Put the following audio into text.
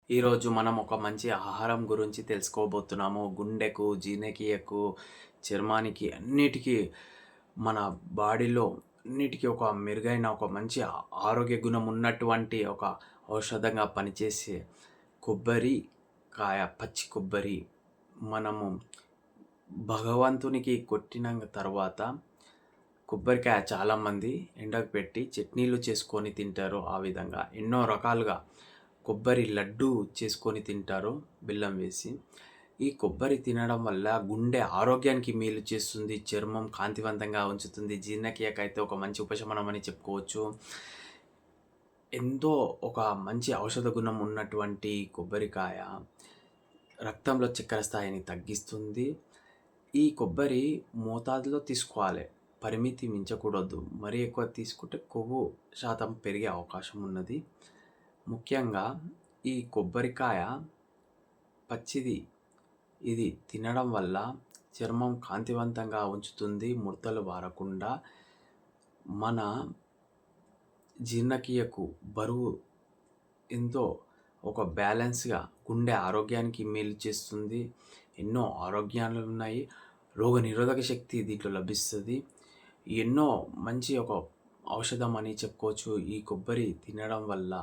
ఈరోజు మనం ఒక మంచి ఆహారం గురించి తెలుసుకోబోతున్నాము. గుండెకు, జీర్ణక్రియకు, చర్మానికి అన్నిటికీ మన బాడీలో అన్నిటికీ ఒక మెరుగైన ఒక మంచి ఆరోగ్య గుణం ఉన్నటువంటి ఒక ఔషధంగా పనిచేసే కొబ్బరి కాయ, పచ్చి కొబ్బరి మనము భగవంతునికి కొట్టిన తర్వాత కొబ్బరికాయ చాలామంది ఎండకు పెట్టి చట్నీలు చేసుకొని తింటారు. ఆ విధంగా ఎన్నో రకాలుగా కొబ్బరి లడ్డు చేసుకొని తింటారు బెల్లం వేసి. ఈ కొబ్బరి తినడం వల్ల గుండె ఆరోగ్యానికి మేలు చేస్తుంది, చర్మం కాంతివంతంగా ఉంచుతుంది, జీర్ణక్రియకైతే ఒక మంచి ఉపశమనం అని చెప్పుకోవచ్చు. ఎంతో ఒక మంచి ఔషధ గుణం ఉన్నటువంటి కొబ్బరికాయ రక్తంలో చక్కెర స్థాయిని తగ్గిస్తుంది. ఈ కొబ్బరి మోతాదులో తీసుకోవాలి, పరిమితి మించకూడదు. మరీ ఎక్కువ తీసుకుంటే కొవ్వు శాతం పెరిగే అవకాశం ఉన్నది. ముఖ్యంగా ఈ కొబ్బరికాయ పచ్చిది ఇది తినడం వల్ల చర్మం కాంతివంతంగా ఉంచుతుంది, ముడతలు బారకుండా మన జీర్ణక్రియకు బరువు ఎంతో ఒక బ్యాలెన్స్గా గుండె ఆరోగ్యానికి మేలు చేస్తుంది. ఎన్నో ఆరోగ్యాలు ఉన్నాయి, రోగనిరోధక శక్తి దీంట్లో లభిస్తుంది. ఎన్నో మంచి ఒక ఔషధం అని చెప్పుకోవచ్చు ఈ కొబ్బరి తినడం వల్ల.